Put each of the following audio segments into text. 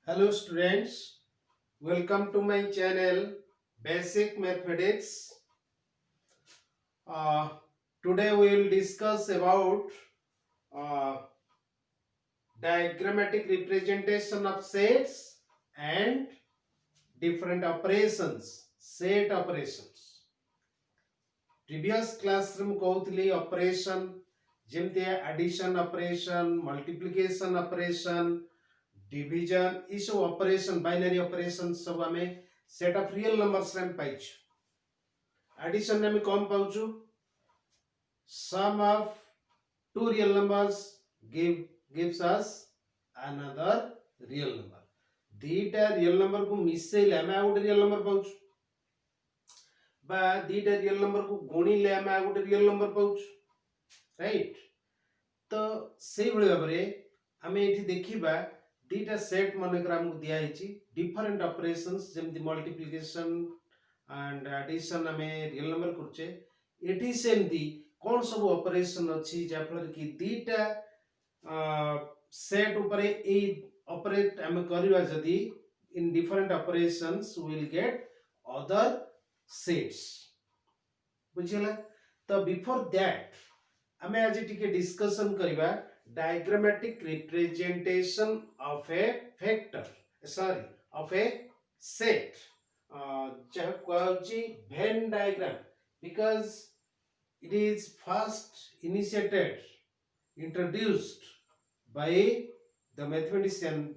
Hello students, welcome to my channel Basic Mathematics. Uh, Today we will discuss about uh, diagrammatic representation of sets and different operations, set operations. Previous classroom कहूली operation जेमती addition operation, multiplication operation, division ये सब operation binary operation सब हमें set of real numbers रे पाइछु addition रे हम कम पाउछु sum of two real numbers gives us another real number दीटा रियल नंबर को मिसेले हम आउट रियल नंबर पाउछु बा दीटा रियल नंबर को गुणिले हम आउट रियल नंबर पाउछु राइट तो सेही भली भाबरे हमें एठी देखिबा दीटा सेट मनकर हमको दिया है डिफरेंट ऑपरेशंस जेमति मल्टीप्लिकेशन एंड एडिशन हमें रियल नंबर करछे एठी सेमती कोन सब ऑपरेशन अछि जा फल कि दीटा सेट ऊपर ए ऑपरेट हम करबा जदी in different operations we will get other sets बुझिला तो बिफोर दैट हमें आज टिके डिस्कशन करबा diagrammatic representation of a vector of a set Venn diagram because it is first introduced by the mathematician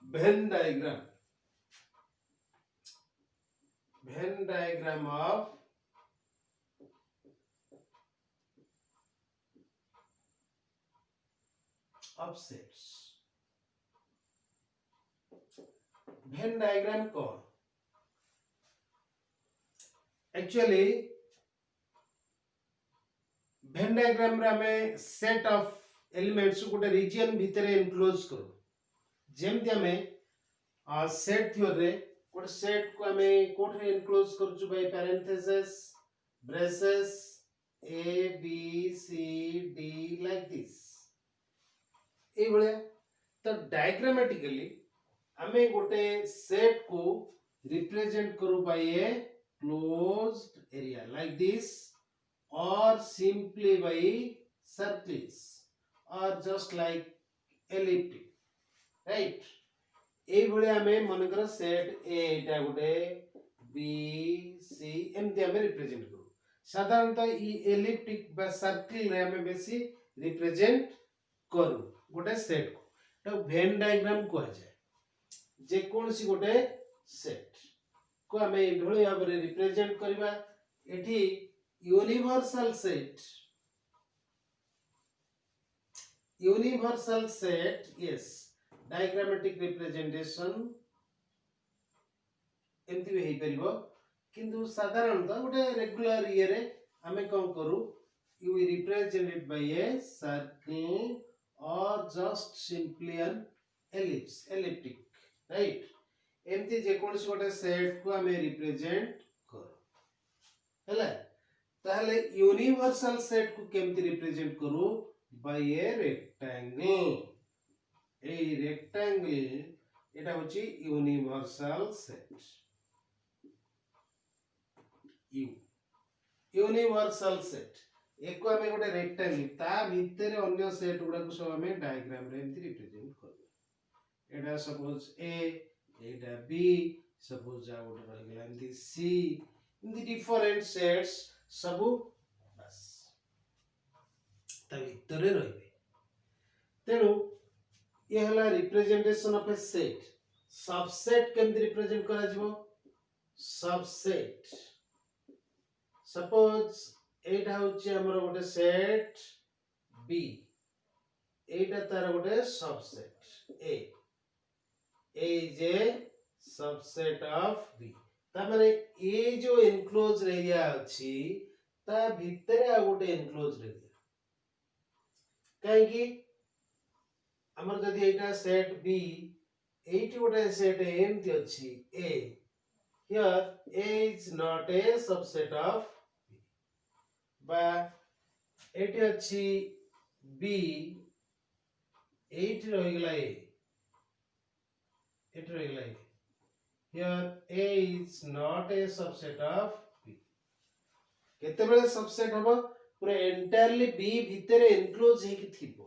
Venn diagram of sets Venn diagram कौन actually Venn diagram रे हमें set of elements गोटे reason भितर enclose करू जेमति हमें set theory रे गोटे set को हमें कोठे एनक्लोज करछु by parenthesis braces a b c d like this ए भले तो डायग्रामेटिकली हमें गोटे सेट को रिप्रेजेंट करू by a closed area like this और सिंपली बाय सर्कल्स और जस्ट लाइक एलिप्टिक राइट ए भले हमें मनकर सेट ए एटा गोटे बी सी एमती हमें रिप्रेजेंट करू साधारणतः ई एलिप्टिक बा सर्कल रे हमें बेसी रिप्रेजेंट करू गोटे सेट को तो वेन डायग्राम को जाए जे कौन सी गोटे सेट को हमें एभली भाव रे रिप्रेजेंट करबा एठी universal set yes diagrammatic representation एमती भी हेई परिबो किंतु साधारणतः गोटे रेगुलर ये रे हमें कौन करू you represent it by a circle or just simply an elliptic right एमती जे कोनसी गोटे सेट को हमें रिप्रेजेंट करो हैला ताहले यूनिवर्सल सेट को केमती रिप्रेजेंट करू by a rectangle a rectangle एटा होची यूनिवर्सल सेट यूनिवर्सल सेट एक हमें गोटे रेक्टेंगल ता भीतर अन्य सेट गुडा को सब हमें डायग्राम रे एमती रिप्रेजेंट कर एटा सपोज ए एटा बी सपोज आ गोटे रह गेला एमती सी एमती डिफरेंट सेट्स सब बस ता भीतर रहबे तेनु ये हला representation of A set subset केमती रिप्रेजेंट करा जिवो सबसेट सपोज एटा होची हमर गोटे सेट बी एटा तार गोटे subset A is a subset of B ता माने ए जो एनक्लोज एरिया अछि ता भीतर आ गोटे एनक्लोज एरिया काहे कि हमर जदी एटा सेट बी एटी गोटे सेट एमती अछि A here A is not a subset of B एटी अछि बी एटी रहि गेला ए it like here A is not a subset of B. केतेबेले सबसेट हबो पूरा एंटायरली B भितरे एनक्लोज हेकि थिबो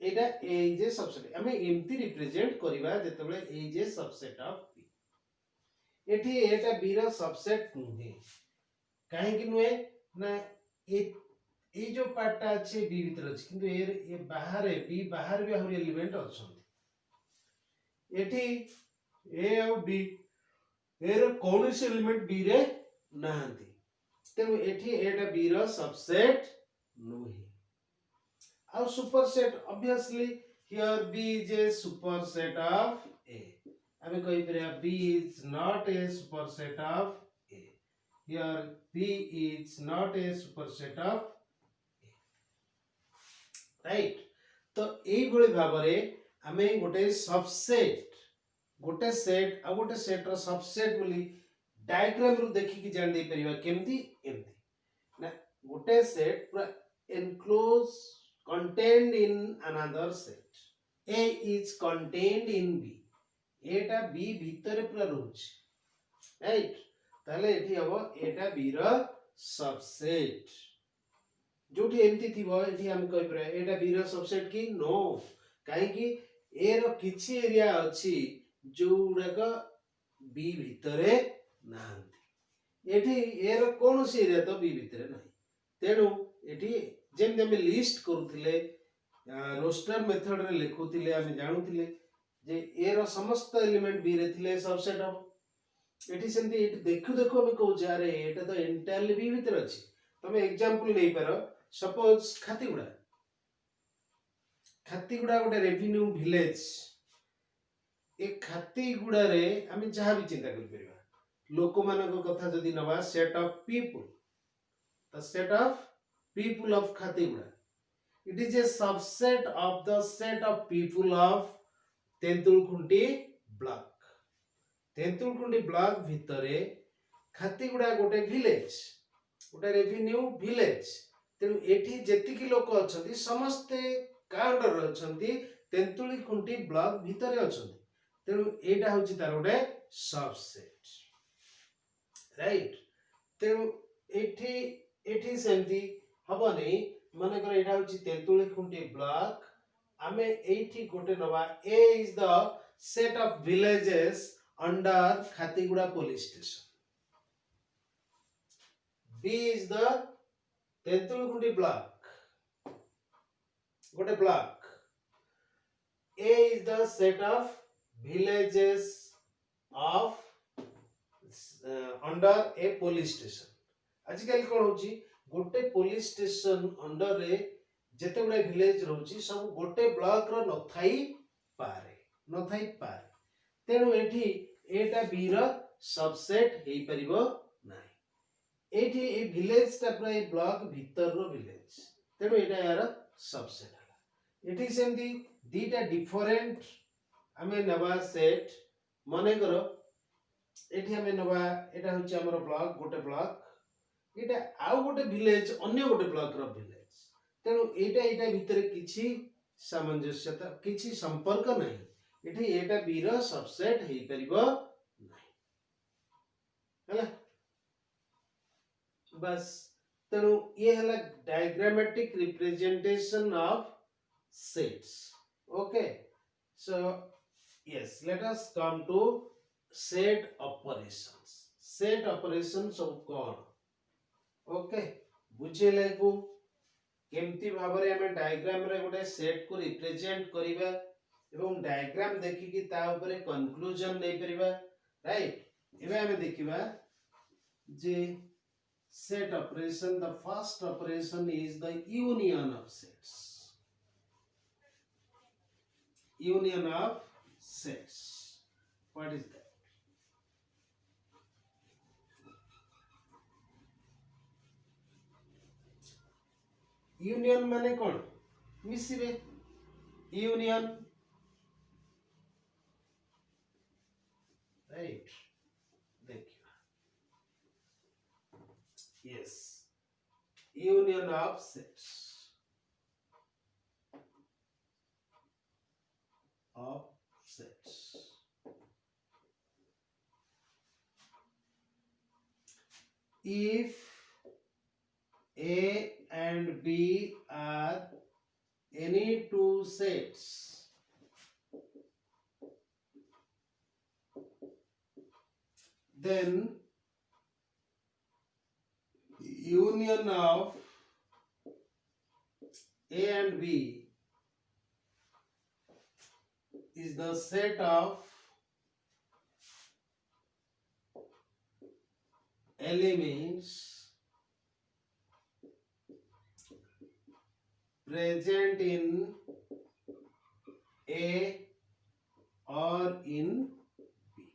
एटा A इज ए सबसेट हमें एम्प्टी रिप्रेजेंट करिवा जेतेबेले A is a subset of B एठी एटा B रो सबसेट नुहे काहे कि नुहे ना ए जो पार्टटा अछि B भितर अछि किंतु ए बाहर B बाहर भी आहुरी एलिमेंट अछन एठी A और B एरो कोनोसी एलिमेंट B रे नाहंती तेनु एठी एटा B रो सबसेट नुहे और superset obviously here B is a superset of A हमें कहि परिया B is not A superset of A here B is not A superset of A right तो एई भली भाबरे हमें गोटे सबसेट गोटे सेट आ गोटे सेट रो सबसेट बोली डायग्राम रु देखि कि जान दे परिबा केमती एमती ना गोटे सेट पूरा enclose contained in another set A is contained in B Etah B भीतर पूरा रहउछ राइट ताले एठी हबो एटा B रो सबसेट जोठी एमती थिबो एठी हम कहि परे एटा B रो सबसेट की नो काहे कि ए रो किछि एरिया अछि जोड़ाक B भितरे नाहंती एठी ए रो कोनोसी एरिया तो B भितरे नाही तेनु एठी जेम हम लिस्ट करूथिले रोस्टर मेथड रे लिखुथिले हम जानुथिले जे ए रो समस्त एलिमेंट B रे थिले सबसेट हम एठी सेंती एठी देखु देखु हम कहू जा रे एटा तो एंटायरली B भितरे अछि तमे एग्जांपल नै पारो सपोज खातीगुड़ा गोटे रेवेन्यू विलेज ए खातीगुड़ा रे आमे जहा भी चिंता कर परिबा लोक मानको कथा जदी नवा set of people the set of people of Khatiguda it is a subset of the set of people of Tentulkhunti block भितरे खातीगुड़ा गोटे विलेज गोटे रेवेन्यू विलेज तेनु एठी जेतिकी लोक अछंती समस्ते काउंटर अछंती तेंतुलखुंटी ब्लॉक भितरे अछंती तेनु एटा होची तार गोटे सबसेट राइट तेनु एठी सेंती हबो नै माने कर एटा होची तेंतुलखुंटी ब्लॉक आमे एठी गोटे नवा A is the set of villages under Khatiguda police station B is the Tentulkhunti block गोटे block A is the set of villages of under a police station आजकल कोन होची गोटे पुलिस स्टेशन अंडर रे जेते गुडा विलेज रहउची सब गोटे ब्लॉक रो नथाई पारे तेनु एठी एटा B रो सबसेट हेई परिबो नाही एठी ए विलेज ता पूरा ए ब्लॉक भीतर रो विलेज तेनु एटा यार सबसेट हला एठी सेमदी दीटा डिफरेंट हमें नवा सेट माने करो एठी हमें नवा एटा होची हमर ब्लॉक गोटे ब्लॉक एटा आउ गोटे विलेज अन्य गोटे ब्लॉक रो विलेज तेनु एटा भीतर किछि सामंजस्यता किछि संपर्क नाही एठी एटा B रो सबसेट हेई परिबो नाही हला बस तेनु ये हला diagrammatic representation of sets okay so yes let us come to set operations of कोन ओके बुझेले को केमती भाबरे हमें डायग्राम रे गोटे सेट को रिप्रेजेंट करिबा एवं डायग्राम देखि कि ता ऊपर कंक्लूजन नै परिबा राइट एबे हमें देखिबा जे set operation the first operation is the union of sets what is that union माने कोन मिसिबे union right देखियो yes union of sets if A and B are any two sets, then union of A and B is the set of elements present in A or in B.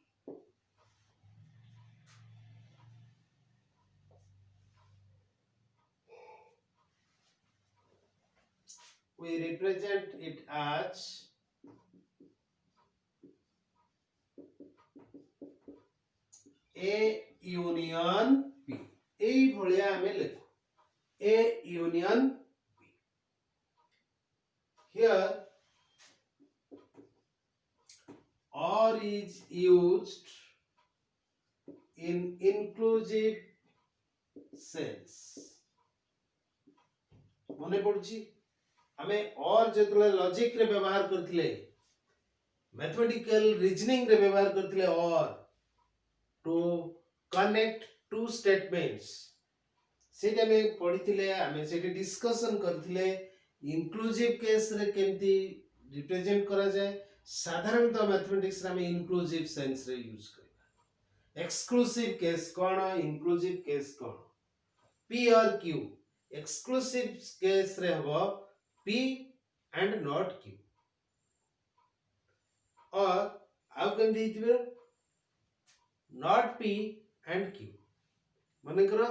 We represent it as A union B. এই ভলিয়া আমি লিখো A union B. Here or is used in inclusive sense. মনে পড়ছি ଆମେ or ଯେତେବେଳେ logic ରେ ବ୍ୟବହାର କରିଥିଲେ ମ୍ୟାଥମେଟିକାଲ ରିଜନିଂ ରେ ବ୍ୟବହାର କରିଥିଲେ or to connect two statements ସେଇଟା ଆମେ ପଢିଥିଲେ ଆମେ ସେଇଠି ଡିସ୍କସନ କରିଥିଲେ ଇନକ୍ଲୁସିଭ କେସ୍ ରେ କେମିତି ରିପ୍ରେଜେଣ୍ଟ କରାଯାଏ ସାଧାରଣତଃ ମ୍ୟାଥମେଟିକ୍ସ ରେ ଆମେ ଇନକ୍ଲୁସିଭ ସେନ୍ସ ରେ ୟୁଜ କରିବା ଏକ୍ସକ୍ଲୁସିଭ କେସ୍ କ'ଣ ଇନକ୍ଲୁସିଭ କେସ୍ କ'ଣ P or Q exclusive case रे हबो P and not Q और आउ केम देइतिबे not P and Q माने करो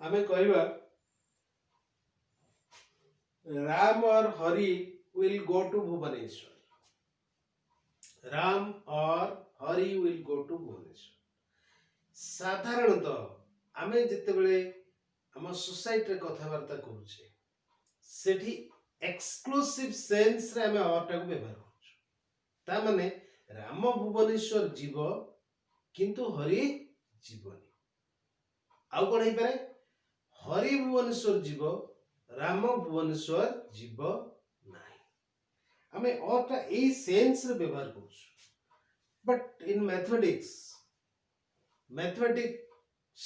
हमें कहबा राम और Hari will go to Bhubaneswar Ram और Hari will go to Bhubaneswar साधारणतः आमे जेतेबेले हम सोसाइटी रे कथाबार्ता करूचे सेठी एक्सक्लूसिव सेंस रे हमें और टाको व्यवहार करूछु ता माने राम भुवनेश्वर जीव किंतु हरि जीवनी आउ कोन हे पारे हरि भुवनेश्वर जीव राम भुवनेश्वर जीव नाही हमें और टा ए सेंस रे व्यवहार करूछु बट इन मैथमेटिक्स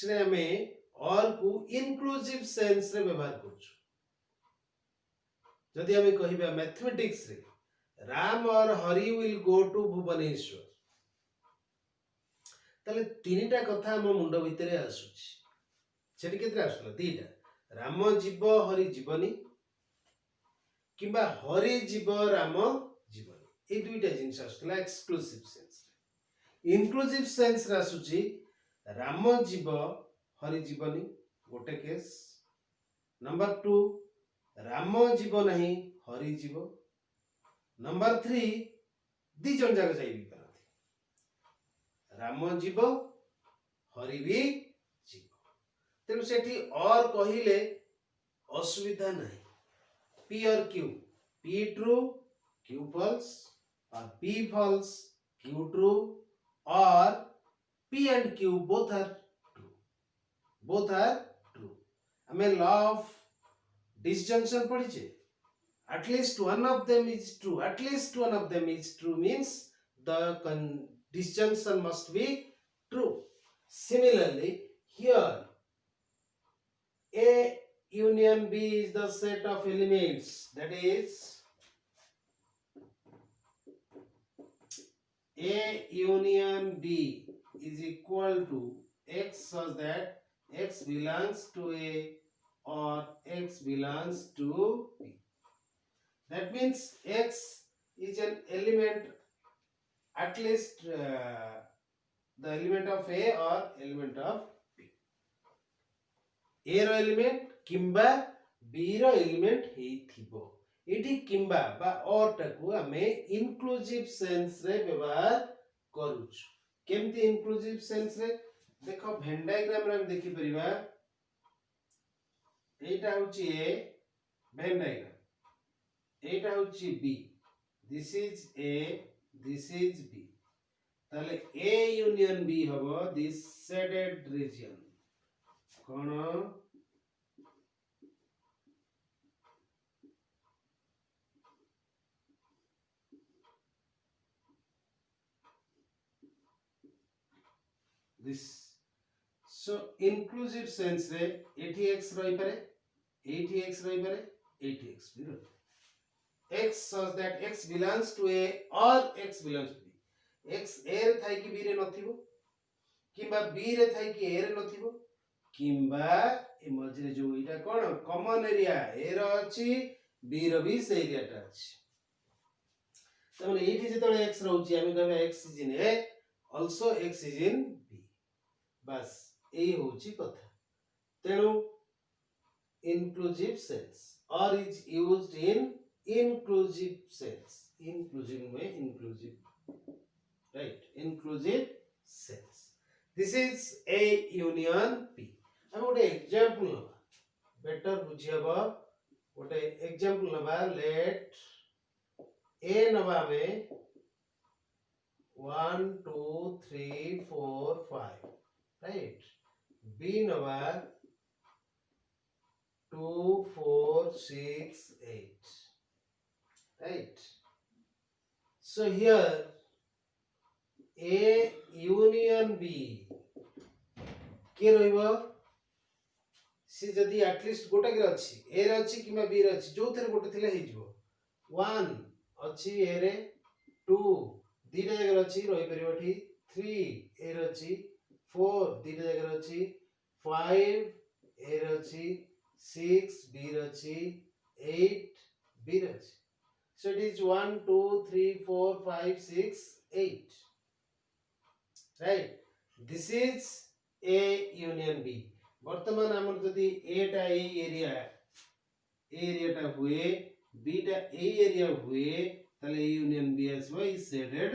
रे हमें और को इंक्लूसिव सेंस रे व्यवहार करूछु जदि हमें कहिबा मैथमेटिक्स रे राम और Hari will go to Bhubaneswar तले तीनटा कथा हम मुंड भितरे आसुछि सेठी केतरा आसला तीटा राम जीव हरि जीवनी किबा हरि जीव राम जीवनी ए दुईटा जिंस आसला एक्सक्लूसिव सेंस इंक्लूसिव सेंस रे आसुछि राम जीव हरि जीवनी गोटे केस नंबर 2 राम जीव नहीं हरि जीव नंबर 3 दी जन जाग जाई भी पारथि राम जीव हरि भी जीव तेनु सेठी और कहिले असुविधा नहीं P और Q P true Q false or P false Q true or P and Q both are true हमें law of disjunction पढ़िचे at least one of them is true means the disjunction must be true similarly here A union B is the set of elements that is A union B is equal to X such that X belongs to A or X belongs to B. That means X is an element at least the element of A or element of B. A row element किंबा B रो element ही थिबो एठी किंबा बा और टाकू हमें inclusive sense रे व्यवहार करूछु केमती इंक्लूसिव सेंस रे देखो वेन डायग्राम रे हम देखि परिबा एटा होची A वेन डायग्राम एटा होची B this is A this is B ताले A union B हबो दिस शेडेड रीजन कौन this so inclusive sense रे एठी x रही पारे एठी x रही पारे एठी x भी रही x such that x belongs to a or x belongs to b x a रे थाई कि b रे नथिबो किबा b रे थाई कि a रे नथिबो किबा ए मझरे जो इटा कोन कॉमन एरिया a रो अछि b रो भी से एरिया टा अछि तमने एठी जेतले x रहउची आमे कहबे x is in a also x is in b बस यही होची कथा तेणु inclusive sense or is used in inclusive sense inclusive में inclusive right inclusive sense this is a union p हम गोटे एग्जांपल नबा बेटर बुझियबा गोटे एग्जांपल नबा लेट a नबा में 1 2 3 4 5 right b नबा 2 4 6 8 right so here a union b के रहइबो सी जदी एटलीस्ट गोटे के अछि a रे अछि किबा b रे अछि जो थरे गोटे थिले हे जिवो 1 अछि a रे 2 दीटा जगह अछि रहि परिबो ठी 3 a रे अछि 4 दीटा जगह अछि 5 a रे अछि 6 b रे अछि 8 b रे अछि so it is 1 2 3 4 5 6 8 right this is a union b वर्तमान हमर जदी a टा a एरिया टा हुए b टा a एरिया हुए तले यूनियन b आसबो इज शेडेड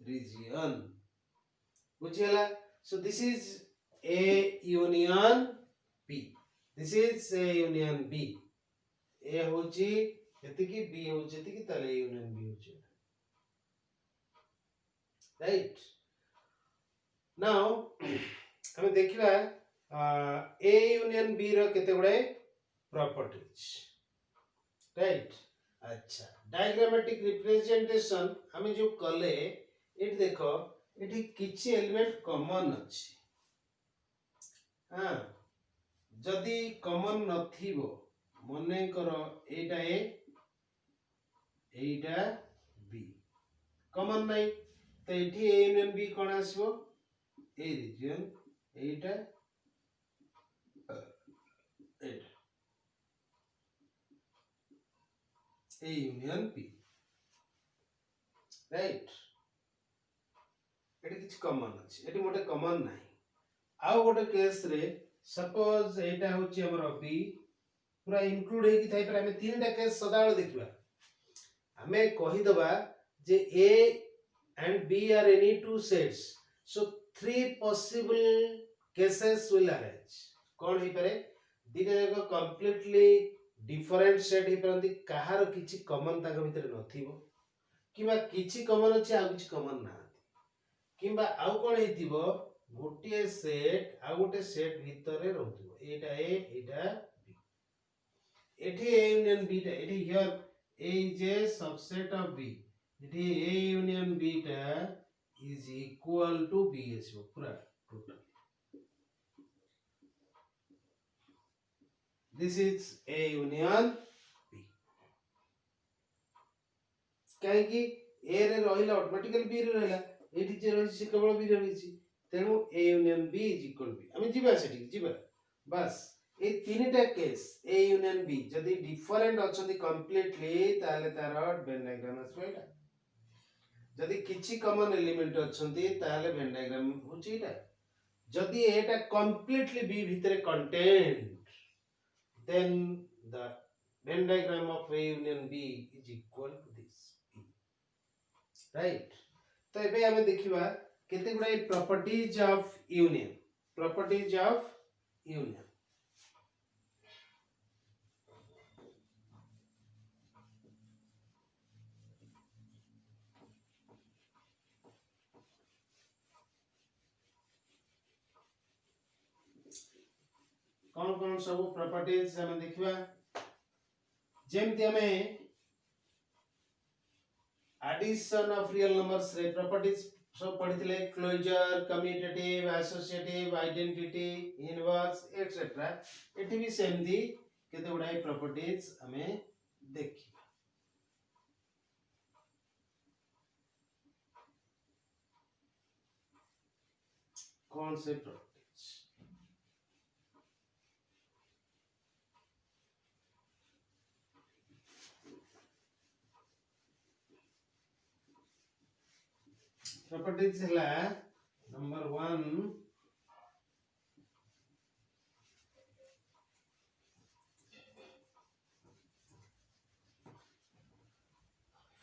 रीजन बुझियला so this is a union b this is a union b a होची एति की b होची एति की तले यूनियन b होची right now हम देखिबा a union b रो केते गुडे प्रॉपर्टीज राइट अच्छा डायग्रामेटिक रिप्रेजेंटेशन हमें जो कले एट देखो एठी किछि एलिमेंट कॉमन अछि हां जदी कॉमन नथिबो मने करो एटा a एटा b कॉमन नै त एठी a union b कोन आसीबो a रीजन एटा A union P right एटी किछ कॉमन अछि एटी मोटे कॉमन नाही आउ गोटे केस रे सपोज एटा होची हमर B पूरा इंक्लूड हे कि थाई पर हमें तीनटा केस सदाळ देखिबा हमें कहि दबा जे A and B are any two sets so three possible cases will arise कोन हे पारे दीटा जको कंप्लीटली डिफरेंट सेट हे परंती कहार किछि कॉमन ताक भितर नथिबो किबा किछि कॉमन अछि आ किछि कॉमन ना किबा आउ कोन हेतिबो गोटे सेट आ गोटे सेट भितरे रहउतिबो एटा a एटा b एठी a union b टा एठी here a is a subset of b एठी a union b टा is equal to b आसीबो पूरा total this is a union b काहे कि a रे रहिला ऑटोमेटिकली b रे रहिला एठी जे रहि से केवल b रे रहिछि तेनु a union b is equal b हम जिबा सेठी जिबा बस ए तीनटा केस a union b जदी डिफरेंट अछंती कंप्लीटली ताले तार वेन डायग्राम आसबेटा जदी किछि कॉमन एलिमेंट अछंती ताले वेन डायग्राम होचीटा जदी एटा कंप्लीटली b भितरे content then the Venn diagram of A union B is equal to this right तो एबे हमें देखिबा केते गुडा प्रॉपर्टीज ऑफ यूनियन कौन सब प्रॉपर्टीज हम देखिबा जेमति हमें एडिशन ऑफ रियल नंबर्स रे प्रॉपर्टीज सब पढ़िथिले closure commutative associative identity inverse etcetera एठी भी सेम दी केते गुडाई प्रॉपर्टीज हमें देखि कौन से प्रॉपर्टीज प्रॉपर्टीज हला नंबर 1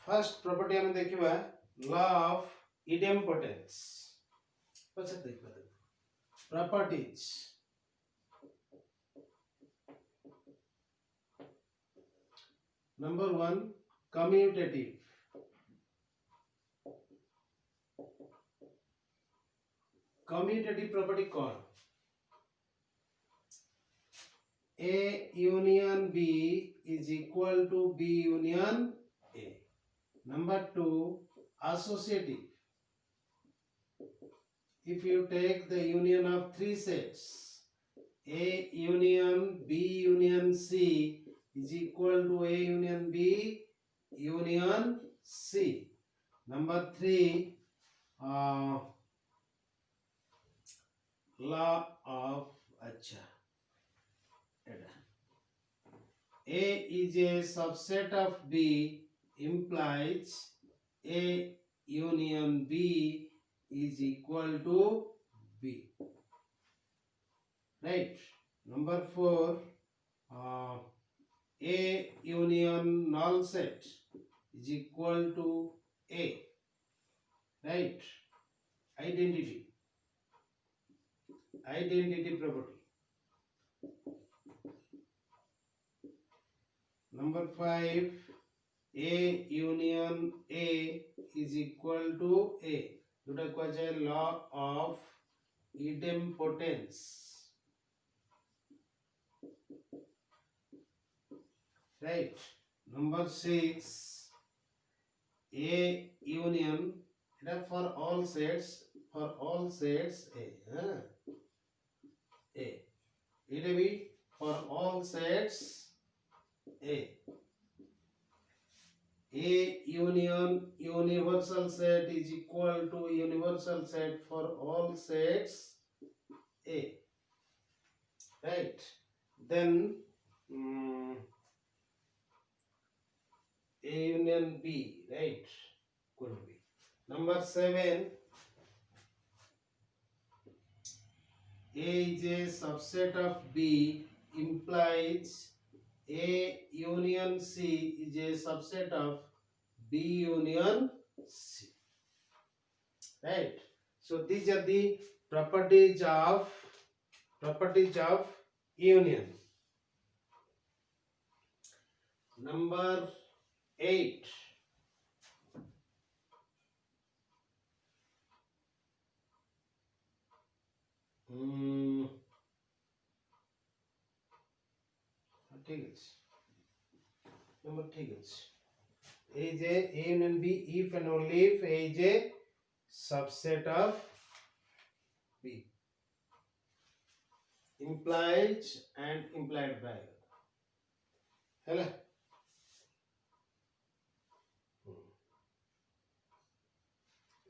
फर्स्ट प्रॉपर्टी हम देखिबा लॉ ऑफ इडेम्पोटेंस पछे देखबा properties number 1 commutative commutative property कौन A union B is equal to B union A. Number 2 associative. If you take the union of three sets A union B union C is equal to A union B union C. Number 3 law of A is a subset of B implies A union B is equal to B. Right. Number 4 A union null set is equal to A. Right. Identity property. Number 5 A union A is equal to A. जोटा को जाए law of इडेम्पोटेंस. Right. Number 6 A union for all sets A. A. It will be for all sets A. A union universal set is equal to universal set for all sets A. Right. Then A union B. Right. Could be. Number 7 A is a subset of B implies A union C is a subset of B union C. Right. So these are the properties of union. Number 8 ठीक है number ठीक है A is A union B if and only if A is a subset of B implied and implied by hello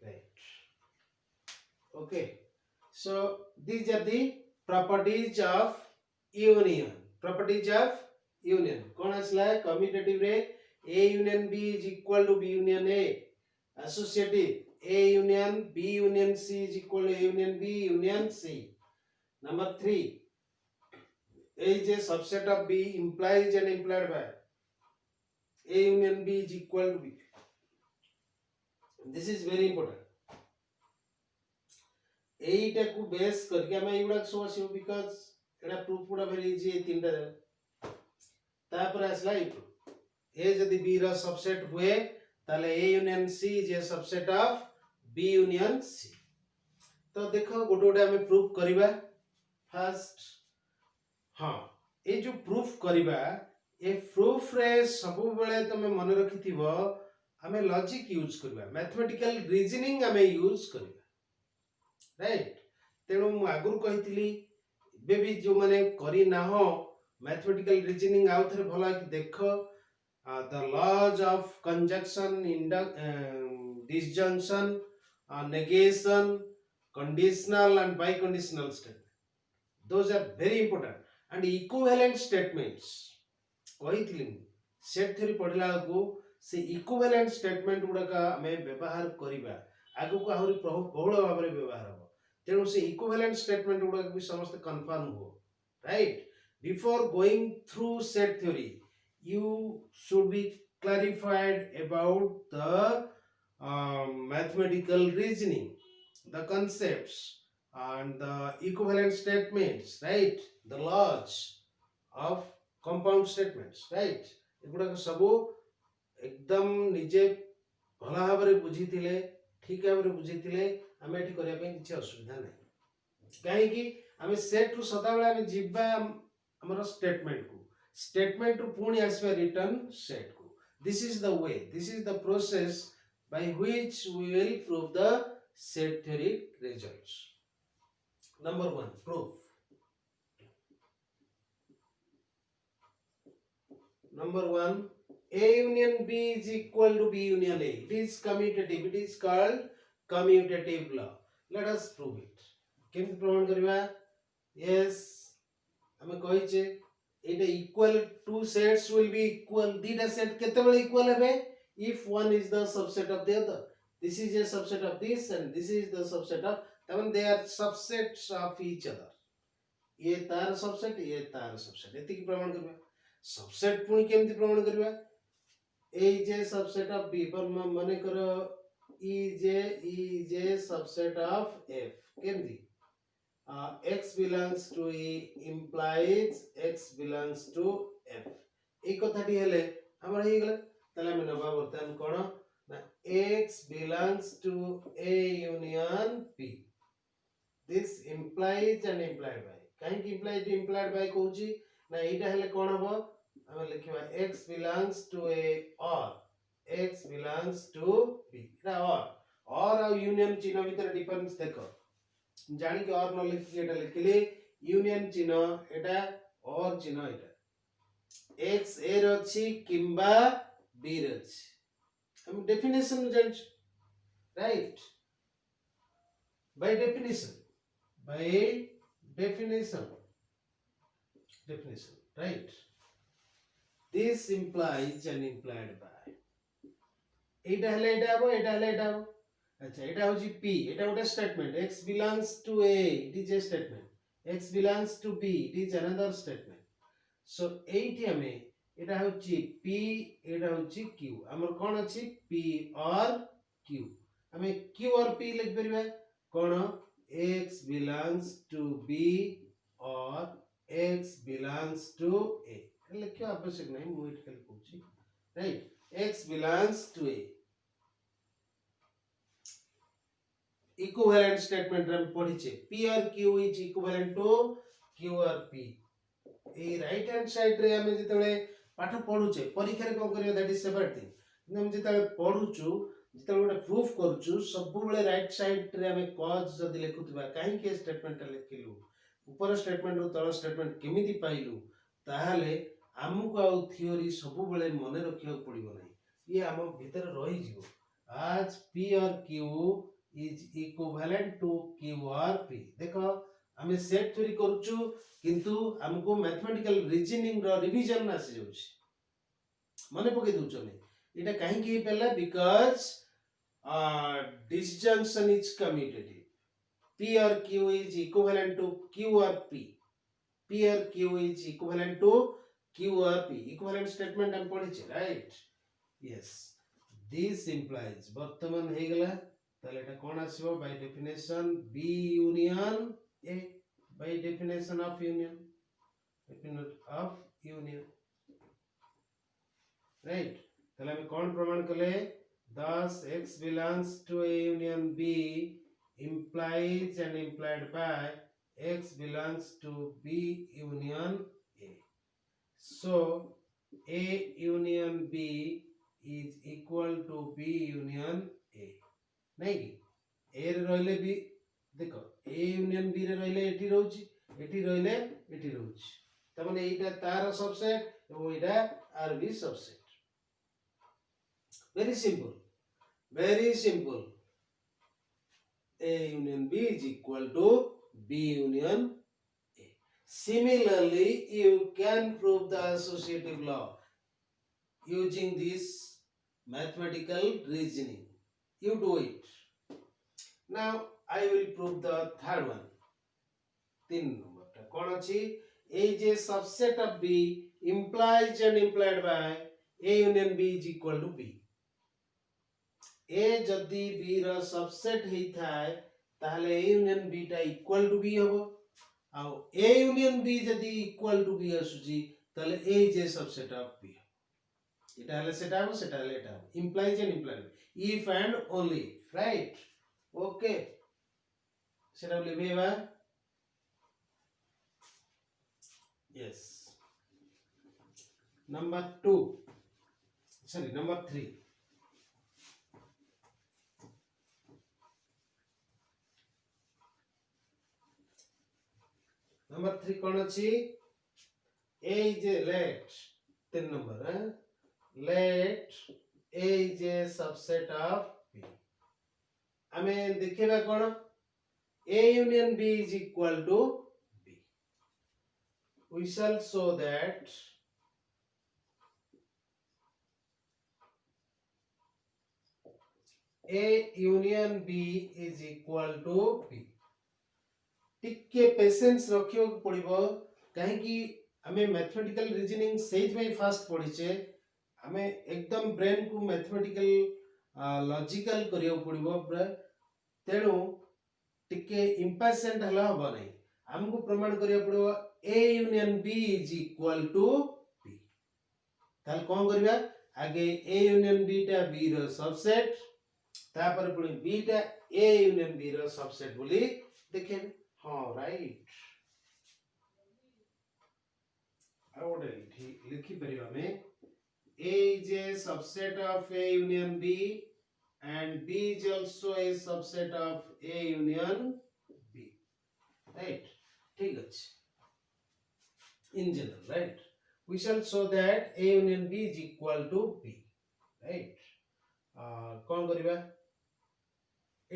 right okay so these are the properties of union कौन आसला commutative रे A union B is equal to B union A. Associative A union B union C is equal to A union B union C. Number 3 A is a subset of B implies and implied by A union B is equal to B. This is very important. एटा को base करके हम एगुडा सो आसीबो because Etah proof पुरा very easy ए तीनटा तापर आसला इटू ए जदी B रा सबसेट हुए ताले A union C is a subset of B union C तो देखो गोटे गोटे हम प्रूफ करबा फर्स्ट हाँ ये जो प्रूफ करिबा ए प्रूफ रे सब बेले तमे मन रखिथिबो आमे लॉजिक यूज करबा मैथमेटिकल रीजनिंग आमे यूज करबा राइट तेणु मु आगुर कहितली बेबी जो माने करी ना हो मैथमेटिकल रीजनिंग आउ थरे भला कि देखो the laws of conjunction disjunction negation conditional and biconditional statement those are very important and equivalent statements କହିଥିଲି ମୁଁ ସେଟ୍ ଥ୍योरी ପଢିଲା ବେଳକୁ ସେ ଇକ୍ୱିଭାଲେଣ୍ଟ ଷ୍ଟେଟମେଣ୍ଟ ଗୁଡାକ ଆମେ ବ୍ୟବହାର କରିବା ଆଗକୁ ଆହୁରି ବହୁଳ ଭାବରେ ବ୍ୟବହାର ହେବ ତେଣୁ ସେ ଇକ୍ୱିଭାଲେଣ୍ଟ ଷ୍ଟେଟମେଣ୍ଟ ଗୁଡାକ ବି ସମସ୍ତେ କନଫର୍ମ ହୁଅ right before going through set theory you should be clarified about the mathematical reasoning the concepts and the equivalent statements right the laws of compound statements right एगुड़ा सबू एकदम निजे भला भाव बुझी ठीक भाव बुझी आम ये करने किसी असुविधा ना कहीं आम सेट रु सदा बेले जीवा आम स्टेटमेंट को स्टेटमेंट रु पुणी आसवा रिटर्न सेट को this is the way this is the process by which we will prove the set theory results. Number 1 proof. Number 1 A union B is equal to B union A. It is commutative. It is called commutative law. Let us prove it. केमति प्रमाण करबा yes हमें कहिचे एटा equal two sets will be equal दीटा set केते बेले equal हेबे if one is the subset of the other this is a subset of this and this is the subset of then they are subsets of each other ये तार subset ये तार subset एति की प्रमाण करबा सबसेट पुनी केमति प्रमाण करबा ए जे सबसेट ऑफ बी पर माने करो ई जे सबसेट ऑफ एफ केमति x belongs to e implies x belongs to f ए कथाटी हेले हमर हे गेला ताले हम नबा बर्तन कोन ना x belongs to a union p this implies and implied by काहे कि implied by कहूची ना एटा हेले कोन हबो हम लिखिबा x belongs to a or x belongs to b Etah or और यूनियन चिन्ह भीतर डिफरेंस देखो जानी कि और न लिखि एटा लिखली यूनियन चिन्ह एटा और चिन्ह एटा x a रो अछि किंबा b रो अछि हम डेफिनेशन जान right by definition right this implies and implied by एटा हले एटा अच्छा एटा होची p एटा गोटे statement x belongs to a it is a statement x belongs to b it is another statement so एठी हमें एटा होची p एटा होची q हमर कोन अछि p और q हमें q और p लिख परबा कोन x belongs to b or x belongs to a लिखियो आवश्यक नहीं मु एठी खाली कहूची right x belongs to a equivalent statement रे पढिचे p और q is equivalent to q और p ए राइट हैंड साइड रे हमें जेतले पाठ पढुचे परीक्षा रे कोन करियो दैट इज सेपरेट थिंग हम जेतले पढुचु जेतले गोटे प्रूफ करूचु सब बेले राइट साइड रे हमें कॉज जदी लिखुतबा काहे के स्टेटमेंट लिखिलु ऊपर स्टेटमेंट रो तळ स्टेटमेंट केमिति पाइलु ताहाले हमकु आ थ्योरी सब बेले मने रखियो पड़िबो नै ये हम भीतर रही जीवो आज p और q is equivalent to q or p देखो हमें सेट थ्योरी करूचु किंतु हमको मैथमेटिकल रीजनिंग रो रिवीजन आसी जाउची मने पके दउचो नै एटा काहे कि पेला because disjunction is commutative p or q is equivalent to q or p p or q is equivalent to q or p equivalent statement हम पढिचे राइट yes this implies वर्तमान हे गेला ताले एटा कोन आसीबो by definition b union a by definition of union right ताले हम कोन प्रमाण कले thus x belongs to a union b implies and implied by X belongs to B union A. So A union B is equal to B union A. नहीं कि A रे रहले B देखो A union B रे रहले एटी रहउची एटी रहले एटी रहउची त माने एटा तार सबसेट एवं एटा आर B subset very simple A union B is equal to B union A. Similarly, you can prove the associative law using this mathematical reasoning. You do it. Now I will prove the third one. 3 number ta kon achi A is a subset of B implies and implied by A union B is equal to B. A जदि B ର subset हेई थाए ताहले A union B टा equal to B हबो आ A union B जदि equal to B आसुची ताहले A is a subset of B एटा हले सेटा हबो सेटा हले एटा implies and implied if and only if right okay सेटा लिखेबा yes number 3 Number 3 कौन अच्छी A is a let 3 number let A is a subset of B हमें देखिएगा कौन A union B is equal to B we shall show that A union B is equal to B टिके patience रखियो पड़िबो काहे कि हमें mathematical reasoning says में fast पढिचे हमें एकदम ब्रेन को मैथमेटिकल लॉजिकल करियो पड़िबो तेणु टिके इंपेशेंट हला हो नै हमको प्रमाण करियो पड़िबो A union B is equal to B ताल कोन करबा आगे A union B टा B रो सबसेट तापर पुनी B टा A union B रो सबसेट बोली देखे हाँ राइट और लिखी परिवा में A is a subset of A union B and B is also a subset of A union B right ठीक है in general right we shall show that A union B is equal to B right कौन करिबा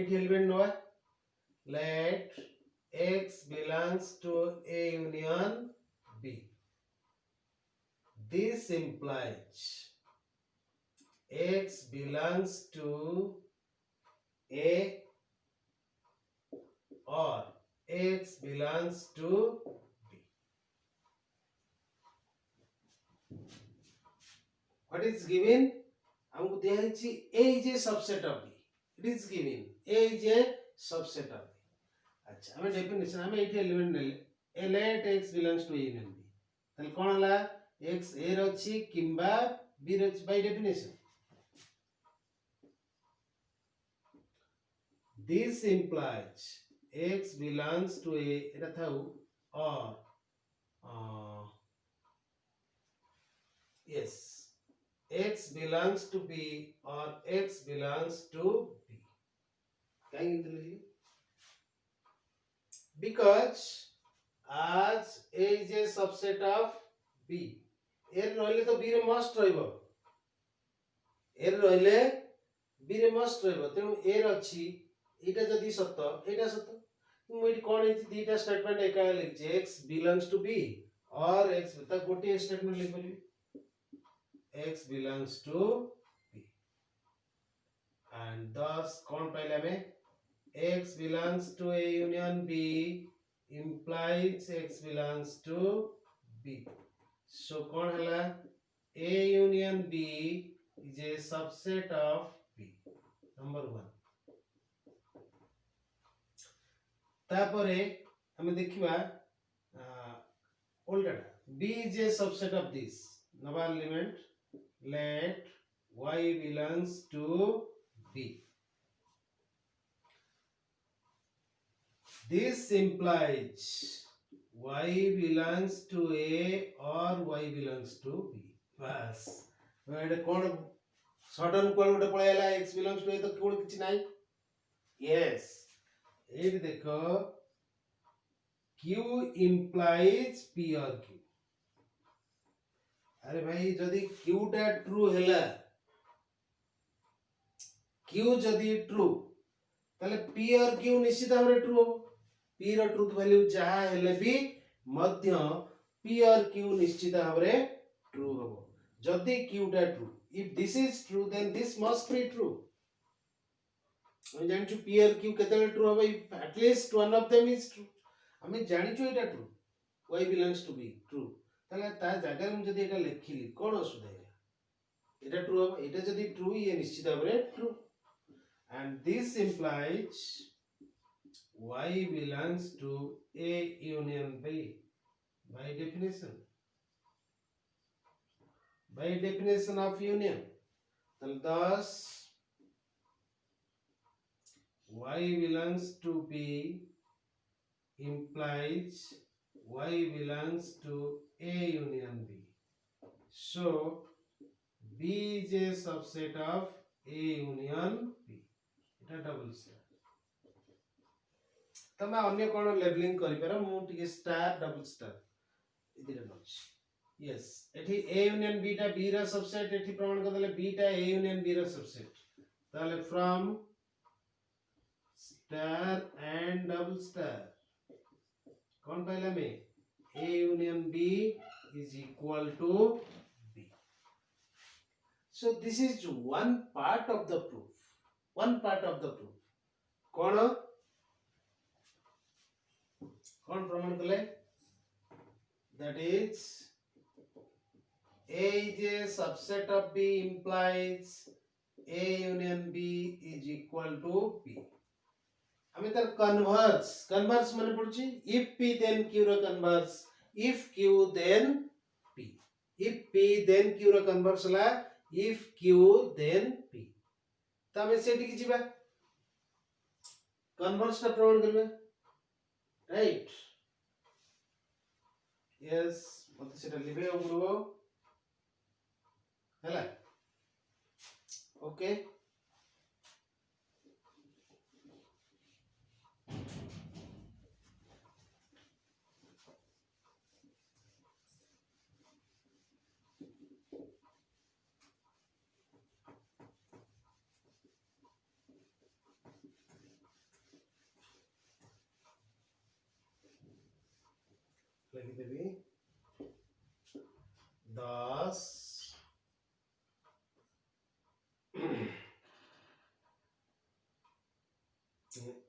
एठी element नवा let X belongs to A union B. This implies X belongs to A or X belongs to B. What is given? हमको दिया है कि A is a subset of B. It is given. A is a subset of B. अच्छा हमें definition हमें एठी element ने let X belongs to A union B तल कोन हला X A रो छी किंबा B रो छी by definition this implies X belongs to A Etah थाउ or yes X belongs to B or X belongs to B काहे इंतली because as A is a subset of B एर रहले तो B ray must रहइबो एर रहले B ray must रहइबो तेनु एर अछि एटा जदी सत्य एटा सत्य मु एठी कोन हेछि दीटा स्टेटमेंट एका लिखछि X belongs to B और X त गोटे स्टेटमेंट लिख बोली X belongs to B and thus कोन पाइले हमें X belongs to A union B implies X belongs to B. So, कौन हला A union B is a subset of B. Number 1. तापरे हमें देखिबा उल्टाटा B is a subset of this. नवा element let Y belongs to B. this implies y belongs to a or y belongs to b बस एटा कोन sudden कोन गोटे पळेला x belongs to a तो कोन किछ नाही yes eight देखो q implies p or q अरे भाई जदी q टा ट्रू हैला q जदी ट्रू ताले p और q निश्चित भाव ट्रू हो p रो ट्रुथ वैल्यू जहा हेले भी मध्य p और q निश्चित भाव ट्रू हो जदी q टा true if this is true then this must be true हम जानछु p और q केतले ट्रू हो if at least one of them is true हमें जानिछु एटा true y belongs to b true ताले ता जगह हम जदी एटा लिखिली कोन असुविधा है एटा ट्रू हो एटा जदी ट्रू ये निश्चित भाव true and this implies y belongs to a union b by definition of union thus y belongs to b implies y belongs to a union b so b is a subset of a union b এটা double star तमे अन्य कोन labelling करि पार मु टिके star double star इदिरे नछि यस एठी a यूनियन b टा b रा सबसेट एठी प्रमाण कर देले b टा a यूनियन b रा सबसेट ताले from star and double star कोन पाइला में a union b is equal to b so this is one part of the proof कौन प्रमाण कले that is a is a subset of b implies a union b is equal to b हमें तर converse माने पड़छि if p then q रो converse if q then p if p then q रो converse ला if q then p तमे सेठी कि जिबा कन्वर्स ता प्रमाण करबे राइट यस मते सेटा लिबे उगुरो हैला ओके लिख देबी 10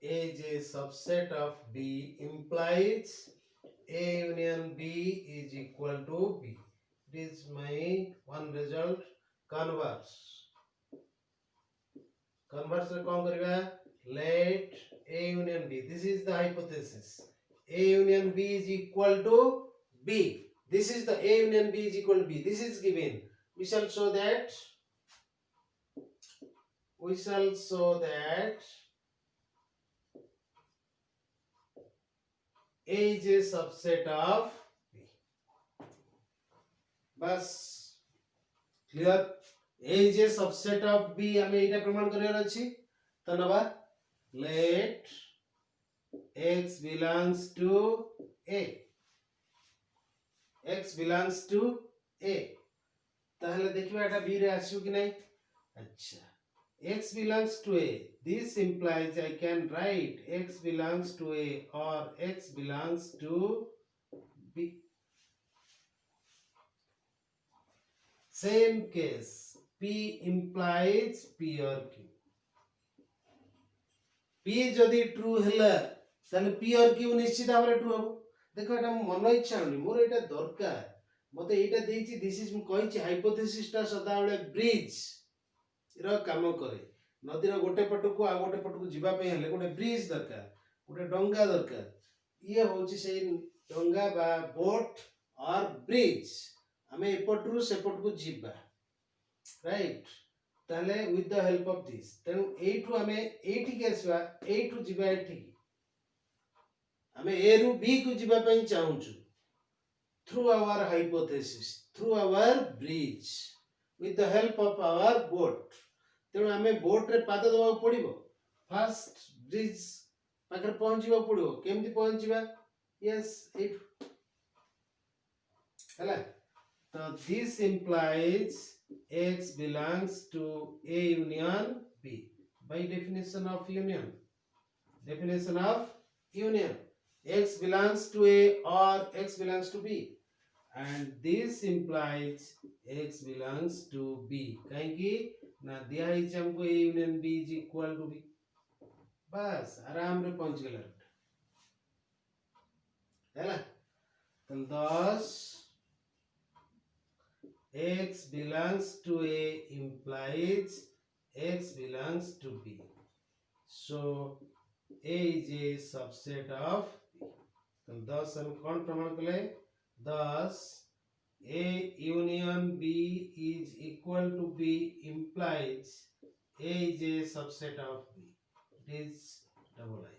A is a subset of B implies A union B is equal to B. It is my one result. Converse. Converse रे कौन करिबा let A union B. This is the hypothesis. A union B is equal to B. This is the A union B is equal to B. This is given. We shall show that A is a subset of B. बस clear? A is a subset of B. हमें इटा प्रमाण career अछि त नबा let x belongs to A. x belongs to A. ताहले देखिबा एटा B रे आसीउ कि नै अच्छा x belongs to A. This implies I can write x belongs to A or x belongs to B. Same case P implies P or Q. P जदि true हैला ताले P और Q निश्चित भाव ट्रू हो देखो एटा मन इच्छा होनी मोर एटा दरकार मते एटा देछि दिस इज मु कहिछि हाइपोथेसिस ता सदा बेले ब्रिज रो काम करे नदीर गोटे पटकू आ गोटे पटकू जिबा पे हेले गोटे ब्रिज दरकार गोटे डंगा दरकार ये होछि से डंगा बा बोट और ब्रिज हमें एपटरू सेपटकू जिबा राइट ताले with the help of this तेनु एठू हमें एठी के आसबा एठू जिबा एठी आमे ए रु बी को जिबा पई चाहूछु through our hypothesis, through our bridge, with the help of our boat. तेणु आमे बोट रे पाद दबा पड़िबो fast bridge Pakhar पहुंचीबा पड़िबो केमति पहुंचीबा yes it हला तो this implies x belongs to a union b by definition of union x belongs to a or x belongs to b and this implies x belongs to b कहीं ना दिया ही हमको a union b is equal to b बस आराम रे पहुंच गला हैला तो thus x belongs to a implies x belongs to b so a is a subset of b तो thus हम कौन प्रमाण कले thus a union b is equal to b implies a is a subset of b it is double I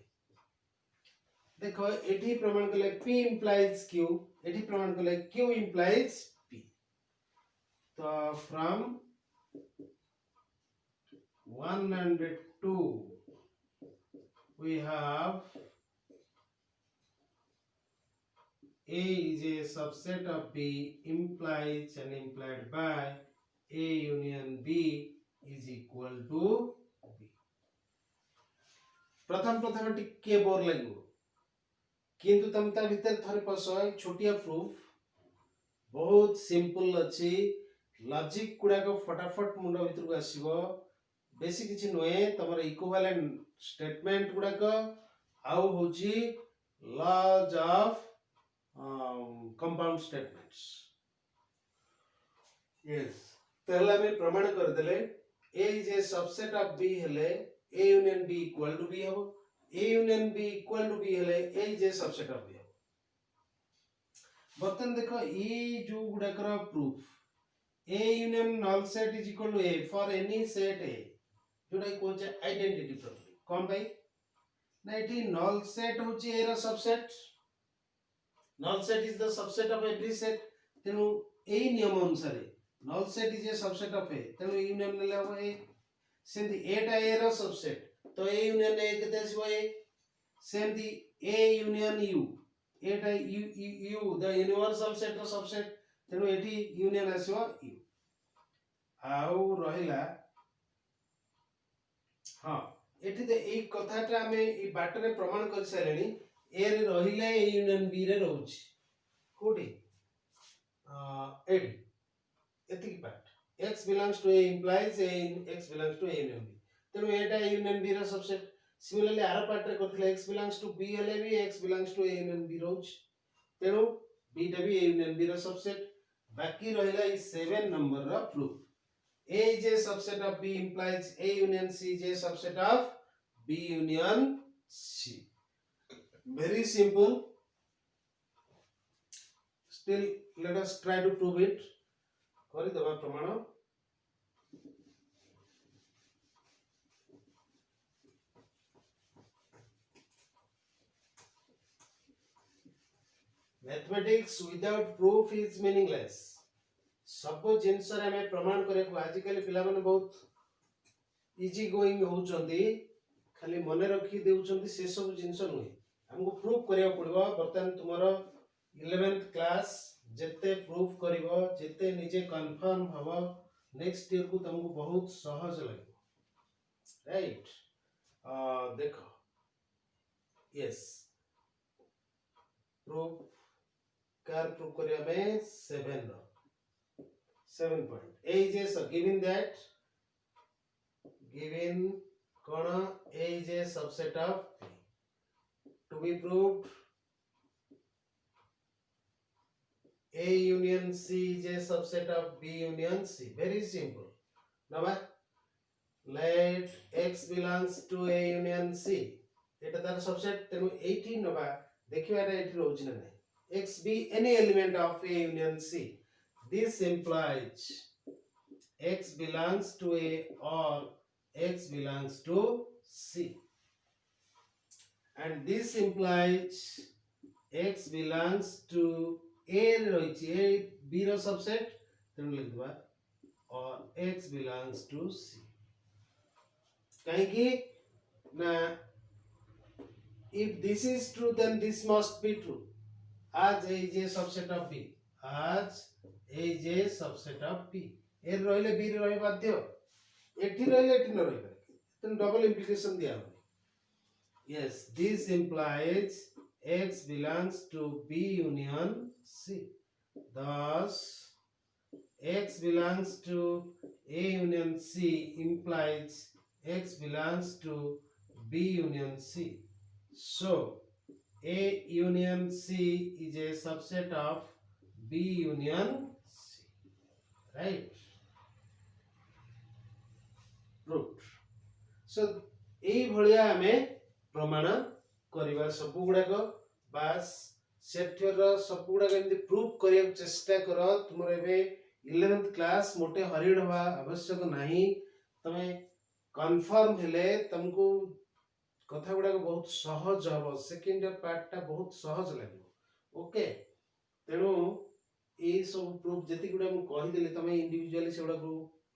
देखो एठी प्रमाण कले p implies q एठी प्रमाण कले q implies p तो from 102 we have a is a subset of b implies and implied by a union b is equal to b प्रथम टिके बोर लागो किंतु तम ता भीतर थरे पसय छोटिया प्रूफ बहुत सिंपल अछि लॉजिक गुडा को फटाफट मुंड भीतर को आसीबो बेसी किछि नोए तमर इक्विवेलेंट स्टेटमेंट गुडा को आउ होची laws of compound statements yes पहला में प्रमाण कर देले a is a subset of b हेले a union b equal to b हबो a union b equal to b हेले a is a subset of b बर्तन देखो ई जो गुडा कर proof a union null set is equal to a for any set a जोडा को जे identity property कोन भाई ना एठी null set होची a रा subset null set is the subset of every set तेनु एई नियम अनुसार null set is a subset of a तेनु union ले लेबो a सेंती a टा a रा सबसेट तो a union a केते आसीबो a सेंती a union u a टा u the universal set रा सबसेट तेनु एठी union आसीबो u आउ रहिला हां एठी ते एई कथाटा हमें ई बाटरे प्रमाण कर सारेनी ए रे रहिले ए यूनियन बी रे रहउछि कोठी एडी एतिकी part x belongs to a implies a in x belongs to a union b तेनु एटा यूनियन बी रे सबसेट सिमिलरली आर पार्ट रे करथले x belongs to b हेले भी x belongs to a union b रहउछि तेनु b टा भी a union b रे subset बाकी रहिला ई 7 नंबर रा proof a is a subset of b implies a union c is a subset of b union c very simple still let us try to prove it करि दबा प्रमाण mathematics without proof is meaningless सब जिंस रे हमें प्रमाण करे को आजिकल पिला माने बहुत इजी गोइंग होउचंदी खाली मने रखी देउचंदी से सब जिंस नुहे हमको प्रूफ करिया पड़िबो बर्तन तुमरो 11th क्लास जेते प्रूफ करिवो जेते निजे कंफर्म हबो नेक्स्ट ईयर को तुमको बहुत सहज लागो राइट देखो यस प्रूफ कार प्रूफ करिया में 7 रो 7 point a is a given that given kona a is a subset of b to be proved a union c is a subset of b union c very simple now let x belongs to a union c eta tar subset tenu 18 नबा देखिबा रे एठी रहउछि ना x be any element of a union c this implies x belongs to a or x belongs to c and this implies x belongs to a ରହିଛି a b ର subset ତେଣୁ ଲେଖିବା or x belongs to c କାହିଁକି ନା if this is true then this must be true as a is a subset of b as a is a subset of b a ରହିଲେ b ରେ ରହି ବାଧ୍ୟ ଏଠି ରହିଲେ ଏଠି ନ ରହିପାରେ ତେଣୁ ଡବଲ ଇମ୍ପ୍ଲିକେସନ ଦିଆ ହବ yes this implies x belongs to b union c thus x belongs to a union c implies x belongs to b union c so a union c is a subset of b union c right proved so ei bhaliya ame प्रमाण करवा सब गुड़ाक बास set theory सब गुड़ाक एमती proof करिया चेष्टा कर तुमर एबे 11th क्लास मोटे हरिड हवा आवश्यक नाही तमे कंफर्म हेले तुमको कथा गुड़ाक बहुत सहज हबो सेकंड ईयर पार्ट टा बहुत सहज लागो ओके तेनु ए सब प्रूफ जति गुडा मु कहि देले तमे इंडिविजुअली सेगुडा को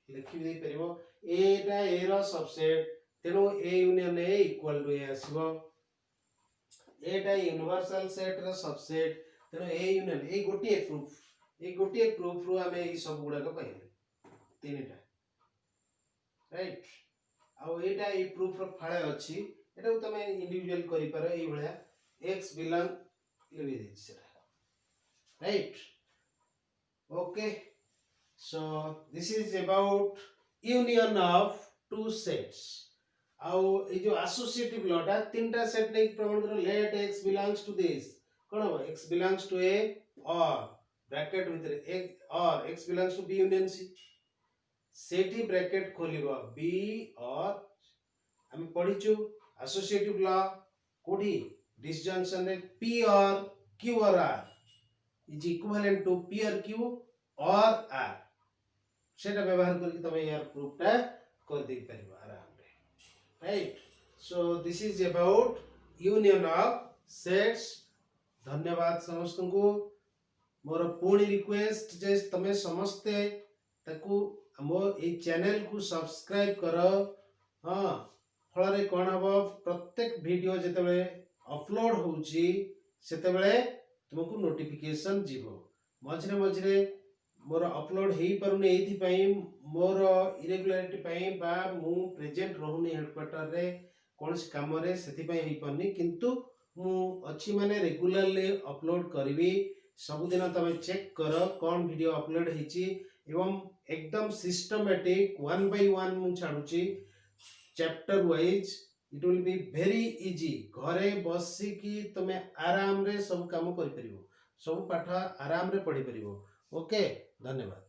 लिखि दे परिबो एटा ए रो सबसेट तेनु a union a equal to a आसीबो एटा यूनिवर्सल सेट रो सबसेट तेनु a यूनियन ए गोटिए प्रूफ रो हमें ई सब गुडा को पाइले तीनटा राइट आ एटा ई प्रूफ रो फाळे अछि एटा तमे इंडिविजुअल करि पारो ई भलिया x बिलोंग लेबि दे सेटा right okay so this is about union of two sets आउ ए जो एसोसिएटिव लॉटा तीनटा सेट नै प्रमाण करो let x belongs to this कोन हो x belongs to a or bracket भीतर a or x belongs to b union c सेठी ब्रैकेट खोलिबो b और हम पढिचु एसोसिएटिव लॉ कोठी डिसजंक्शन रे p और q और r is equivalent to p or q or r सेटा व्यवहार करके तमे यार प्रूफ टा कर दे परिबो आराम right so this is about union of sets धन्यवाद समस्त को मोर पूर्ण रिक्वेस्ट जे तमे समस्ते ताकू मो ए चैनल को सब्सक्राइब करो हां फल रे कोन हबो प्रत्येक वीडियो जेतेबेले अपलोड होउची सेतेबेले तुमको नोटिफिकेशन जीवो मझरे मझरे मोर अपलोड हेई परुने एथि पई मोर इरेगुलारिटी पई बा मु प्रेजेंट रहउनी हेडक्वार्टर रे कोनस काम रे सेथि पई हेई परनी किंतु मु अछि माने रेगुलरली अपलोड करबी सब दिन तमे चेक करो कोन वीडियो अपलोड हेची एवं एकदम सिस्टमैटिक 1 बाय 1 मु छाडुची chapter wise it will be very easy घरे बसी की तमे आराम रे सब काम करि परिबो सब पाठ आराम रे पढि परिबो ओके धन्यवाद।